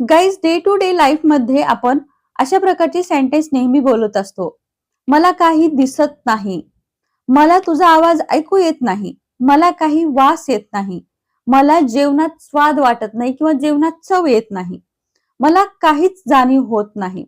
Guys, day to day life मध्ये आपण अशा प्रकारचे सेंटेन्स नेहमी बोलत असतो. मला काही दिसत नाही, मला तुझा आवाज ऐकू येत नाही, मला काही वास येत नाही, मला जेवणात स्वाद वाटत नाही किंवा जेवणात चव येत नाही, मला काहीच जाणीव होत नाही.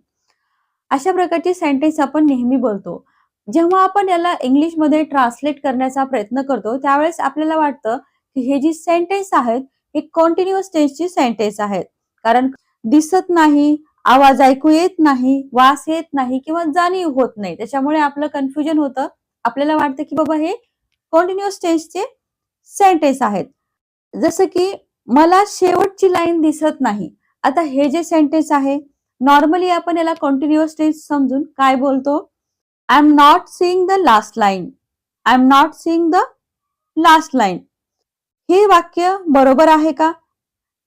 अशा प्रकारचे सेंटेन्स आपण नेहमी बोलतो. जेव्हा आपण याला इंग्लिश मध्ये ट्रान्सलेट करण्याचा प्रयत्न करतो त्यावेळेस आपल्याला वाटतं की हे जी सेंटेन्स आहेत हे कंटिन्युअस टेन्सची सेंटेन्स आहेत. कारण दिसत नाही, आवाज ऐकू येत नाही, वास येत नाही किंवा जाणीव होत नाही, त्याच्यामुळे आपलं कन्फ्युजन होतं. आपल्याला वाटतं की बाबा हे कंटिन्युअस टेन्सचे सेंटेन्स आहेत. जसं की मला शेवटची लाईन दिसत नाही. आता हे जे सेंटेन्स आहे नॉर्मली आपण याला कंटिन्युअस टेन्स समजून काय बोलतो? I am not seeing the last line. I am not seeing the last line. हे वाक्य बरोबर आहे का?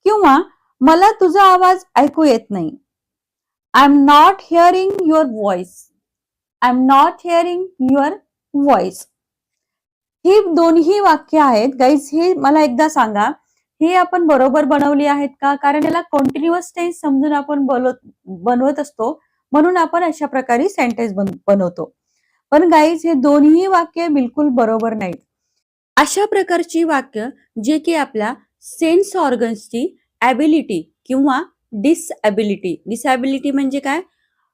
किंवा मला तुझा आवाज ऐकू येत नाही. I am not hearing your voice. I am not hearing your voice. ही दोन्ही वाक्य आहेत गाईज. हे मला एकदा सांगा, हे आपण बरोबर बनवली आहेत का? कारण याला कंटिन्युअस टेन्स समजून आपण बनवत असतो, म्हणून आपण अशा प्रकारे सेंटेन्स बनवतो. पण गाईज, हे दोन्ही वाक्य बिलकुल बरोबर नाहीत. अशा प्रकारची वाक्य जे की आपल्या सेन्स ऑर्गन्सची ॲबिलिटी किंवा डिसॅबिलिटी म्हणजे काय?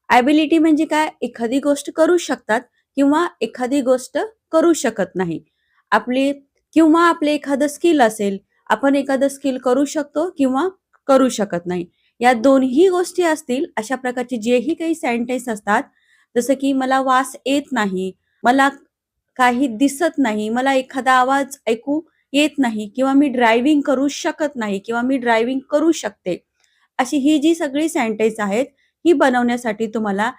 ॲबिलिटी म्हणजे काय? एखादी गोष्ट करू शकतात किंवा एखादी गोष्ट करू शकत नाही. आपले एखादं स्किल असेल, आपण एखादं स्किल करू शकतो किंवा करू शकत नाही. या दोन्ही गोष्टी असतील अशा प्रकारचे जेही काही सेंटेन्स असतात, जसं की मला वास येत नाही, मला काही दिसत नाही, मला एखादा आवाज ऐकू येत नाही किंवा मी ड्रायव्हिंग करू शकत नाही किंवा मी ड्रायव्हिंग करू शकते. अशी ही जी सगळी सेंटेन्स आहेत ही बनवण्यासाठी तुम्हाला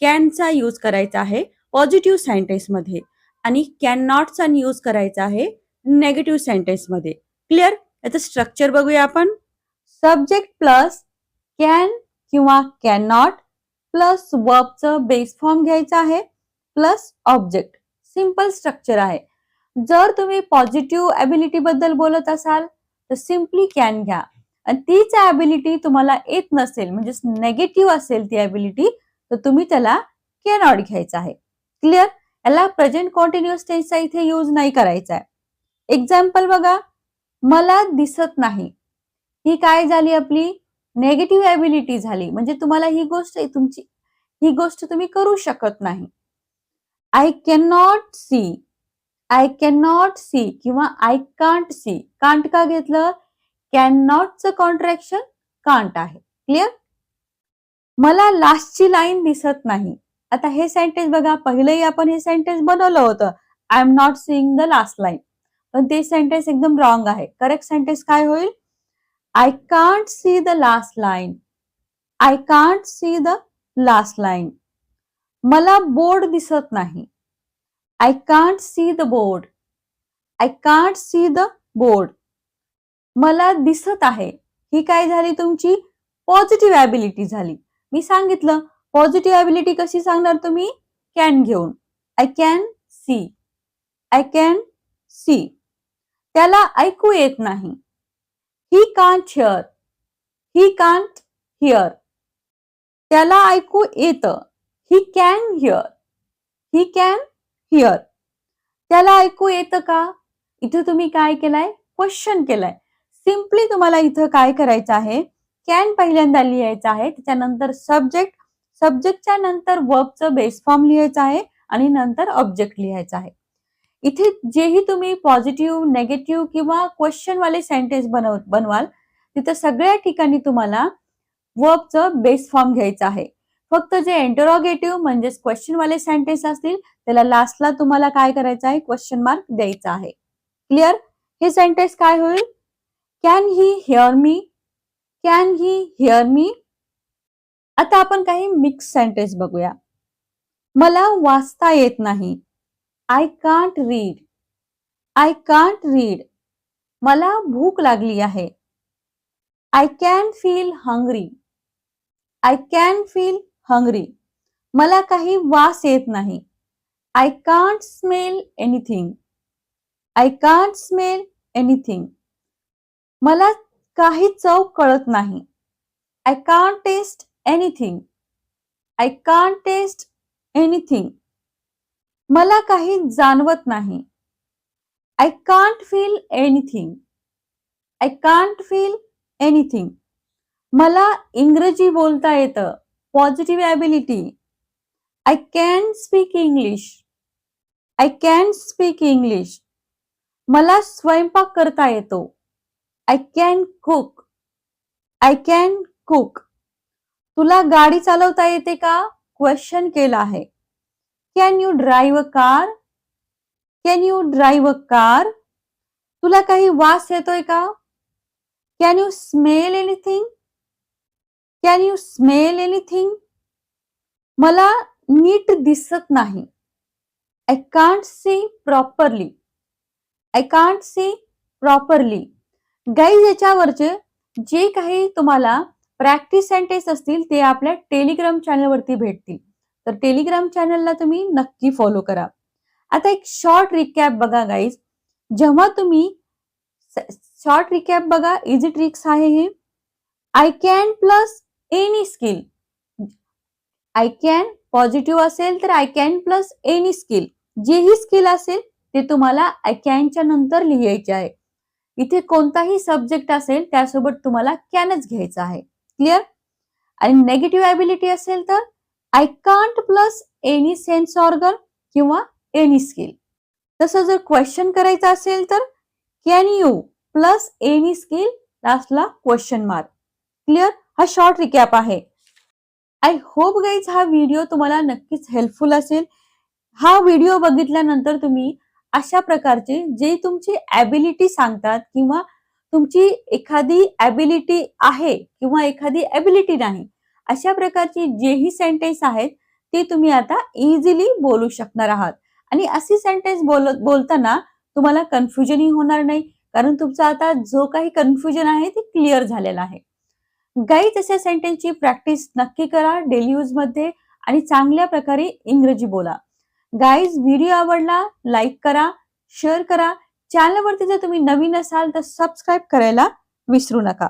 कॅनचा यूज करायचा आहे पॉझिटिव्ह सेंटेन्समध्ये आणि कॅन नॉटचा यूज करायचा आहे नेगेटिव्ह सेंटेन्समध्ये. क्लिअर? याचं स्ट्रक्चर बघूया आपण. सब्जेक्ट प्लस कॅन किंवा कॅन नॉट प्लस वर्बचं बेस फॉर्म घ्यायचा आहे प्लस ऑब्जेक्ट. सिंपल स्ट्रक्चर आहे. जर तुम्ही पॉझिटिव्ह ॲबिलिटी बद्दल बोलत असाल तर सिम्पली कॅन घ्या, आणि तीच ॲबिलिटी तुम्हाला येत नसेल म्हणजे नेगेटिव्ह असेल ती ॲबिलिटी तर तुम्ही त्याला कॅनॉट घ्यायचा आहे. क्लिअर? याला प्रेझेंट कंटिन्युअस टेन्सचा इथे यूज नाही करायचा आहे. एक्झाम्पल बघा, मला दिसत नाही. ही काय झाली? आपली नेगेटिव्ह ॲबिलिटी झाली, म्हणजे तुम्हाला ही गोष्ट तुम्ही करू शकत नाही. I can not see. I can not see किंवा आय कांट सी. कांट का घेतलं? कॅन नॉटचं कॉन्ट्रॅक्शन कांट आहे. क्लिअर? मला लास्टची लाईन दिसत नाही. आता हे सेंटेन्स बघा, पहिलेही आपण हे सेंटेन्स बनवलं होतं, I am not seeing the last line, पण ते सेंटेन्स एकदम रॉंग आहे. करेक्ट सेंटेन्स काय होईल? I can't see the last line. I can't see the last line. मला बोर्ड दिसत नाही. I can't see the board. I can't see the board. मला दिसत आहे. ही काय झाली? तुमची पॉझिटिव्ह ॲबिलिटी झाली. मी सांगितलं पॉझिटिव्ह ॲबिलिटी कशी सांगणार तुम्ही? कॅन घेऊन. I can see. I can see. त्याला ऐकू येत नाही. He can't hear. He can't hear. त्याला ऐकू येतं. He can hear. He can hear. त्याला ऐकू येतं का? इथे तुम्ही काय केलंय? क्वेश्चन केलंय. सिम्पली तुम्हाला इथं काय करायचं आहे? कॅन पहिल्यांदा लिहायचं आहे, त्याच्यानंतर सब्जेक्ट, सब्जेक्टच्या नंतर वर्बचं बेस फॉर्म लिहायचं आहे आणि नंतर ऑब्जेक्ट लिहायचं आहे. इथे जेही तुम्ही पॉझिटिव्ह, नेगेटिव्ह किंवा क्वेश्चन वाले सेंटेन्स बनवाल तिथं सगळ्या ठिकाणी तुम्हाला वर्बचं बेस फॉर्म घ्यायचा आहे. फक्त जे इंटरोगेटिव्ह म्हणजेच क्वेश्चन वाले सेंटेन्स असतील त्याला लास्टला तुम्हाला काय करायचं आहे? क्वेश्चन मार्क द्यायचा आहे. क्लिअर? हे सेंटेन्स काय होईल? Can he hear me. Can he hear me. आता आपण काही मिक्स सेंटेन्स बघूया. मला वाचता येत नाही. I can't read. I can't read. मला भूक लागली आहे. I can feel hungry. I can feel hungry. मला काही वास येत नाही. I can't smell anything. I can't smell anything. मला काही चव कळत नाही. I can't taste anything. I can't taste anything. मला काही जाणवत नाही. I can't feel anything. I can't feel anything. मला इंग्रजी बोलता येतं. Positive ability. I can speak English. I can speak English. मला स्वयंपाक करता येतो. I can cook. I can cook. तुला गाडी चालवता येते का? क्वेश्चन केला आहे. Can you drive a car? Can you drive a car? तुला काही वास येतोय का? Can you smell anything? Can you smell anything? मला नीट दिसत नाही. I can't see properly. I can't see properly. Guys याच्यावरचे जे काही तुम्हाला प्रॅक्टिस सेंटेन्स असतील ते आपल्या टेलिग्राम चॅनलवरती भेटतील. तर टेलिग्राम चॅनलला तुम्ही नक्की फॉलो करा. आता एक शॉर्ट रिकॅप बघा गाईज. जेव्हा तुम्ही शॉर्ट रिकॅप बघा, इझी ट्रिक्स आहे हे. I can plus any skill. I can positive असेल तर I can plus any skill. जेही स्किल असेल ते तुम्हाला आय कॅनच्या नंतर लिहायचे आहे. इथे कोणताही सब्जेक्ट असेल त्यासोबत तुम्हाला कॅनच घ्यायचा आहे. क्लिअर? आणि नेगेटिव्ह ॲबिलिटी असेल तर I can't plus any sense organ किंवा एनी स्किल. तसं जर क्वेश्चन करायचं असेल तर can you plus any skill लास्टला क्वेश्चन मार्क. क्लिअर? हा शॉर्ट रिकॅप आहे. आय होप गाईज हा व्हिडिओ तुम्हाला नक्कीच हेल्पफुल असेल. हा व्हिडिओ बघितल्यानंतर तुम्ही अशा प्रकारचे जे तुमची ॲबिलिटी सांगतात किंवा तुमची एखादी ॲबिलिटी आहे किंवा एखादी ॲबिलिटी नाही, अशा प्रकारची जेही सेंटेन्स आहेत ते तुम्ही आता इझिली बोलू शकणार आहात. आणि अशी सेंटेन्स बोलताना तुम्हाला कन्फ्युजनही होणार नाही, कारण तुमचा आता जो काही कन्फ्युजन आहे ते क्लिअर झालेला आहे. गाईज अशा सेंटेन्सची प्रॅक्टिस नक्की करा डेली यूज मध्ये आणि चांगल्या प्रकारे इंग्रजी बोला. गाईज व्हिडिओ आवडला लाईक करा, शेअर करा. चॅनलवरती जर तुम्ही नवीन असाल तर सबस्क्राईब करायला विसरू नका.